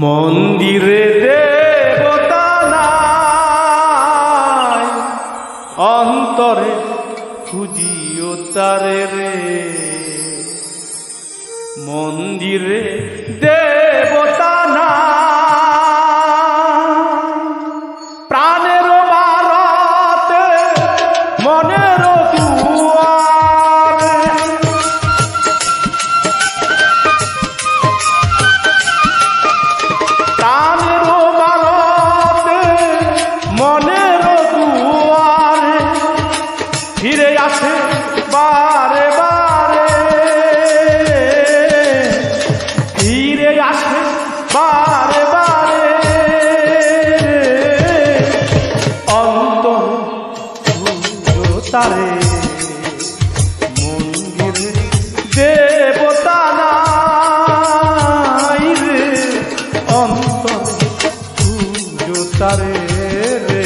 মন্দিরে দেবতা নাই, অন্তরে খুঁজিও তারে রে। মন্দিরে দেবতা নাই, প্রাণের বারাতে মনের দুয়ারে। প্রাণের বারাতে মনের দুয়ারে ফিরে আসে বারে বারে, ফিরে আসে বারে বারে। অন্তর তারে মন্দিরে দেবতা নাই রে, অন্তর তারে রে।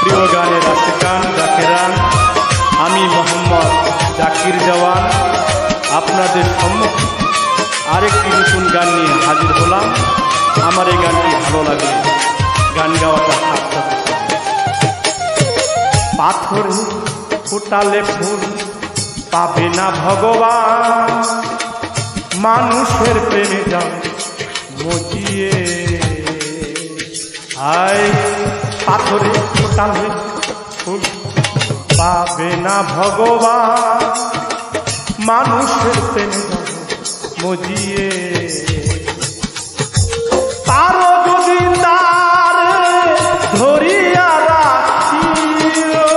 প্রিয় গানের আশিকান জাকিরান, আমি মোহাম্মদ জাকির জওয়ান আপনাদের সম্মুখে আরেকটি নতুন গান নিয়ে হাজির হলাম। আমার এই গানটি ভালো লাগে, গান গাওয়াটা সার্থক। পাথরে ফোটালে ফুল পাবে না ভগবান, মানুষের প্রেমে যাও মজিয়ে। আয় পাথরে ফোটালে ফুল পাবে না ভগবান, মানুষের প্রেমে যাও মজিয়ে। তারও যদি তার ধরিয়া রাখিও,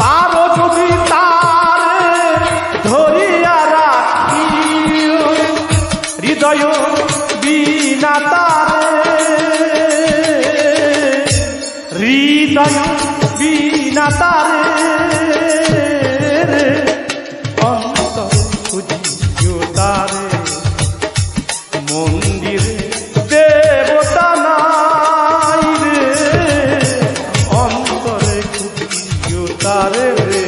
তারও যদি তার ধরিয়া রাখিও, হৃদয় বিনা তারে, হৃদয় বিনা তারে। অন্তর খুঁজিও তারে, মন্দিরে দেবতা নাই রে, অন্তরে খুঁজিও তারে রে।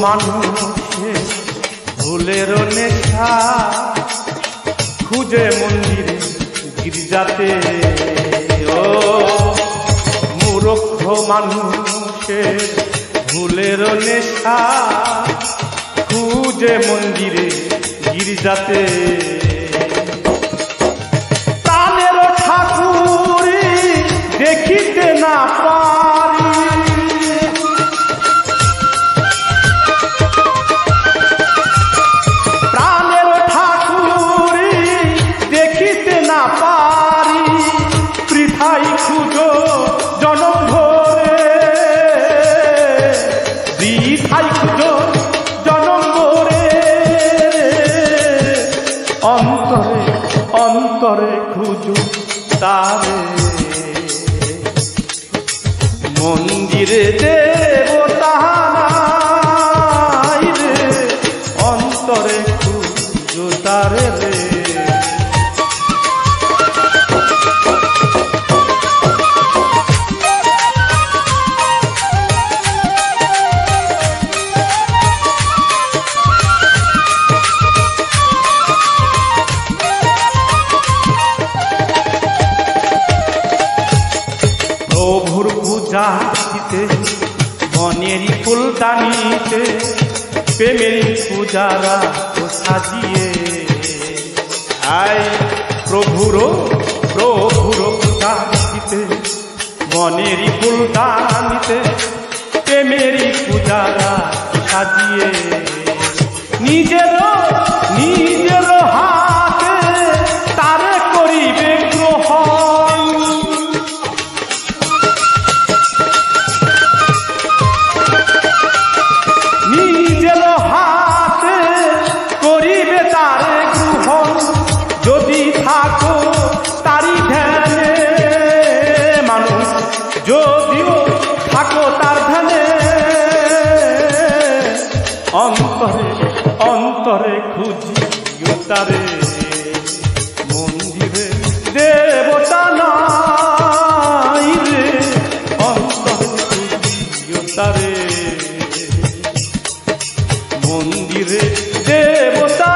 মানুষে ভুলের নেশা খুঁজে মন্দিরে গির্জাতে। ও মূর্খ মানুষে ভুলের নেশা খুঁজে মন্দিরে গির্জাতে। প্রাণের ঠাকুরি দেখিতে না পারি, বৃথাই খুঁজো জনম ভরে, বৃথাই খুঁজো জনম ভরে। অন্তরে অন্তরে খুঁজো তারে, মন্দিরে দেবতা নাই রে, অন্তরে খুঁজো তারে রে। প্রভুর পূজা দিতে মনেরই ফুলদানিতে, প্রেমেরই পূজারা সাজিয়ে। আয় প্রভুর পূজা দিতে মনেরই ফুলদানিতে, প্রেমেরই পূজারা সাজিয়ে। নিজের নিজের হাতে তারে করিবে গ্রহণ, খুঁজিও তারে, মন্দিরে দেবতা নাই রে, অন্তর খুঁজিও তারে, মন্দিরে দেবতা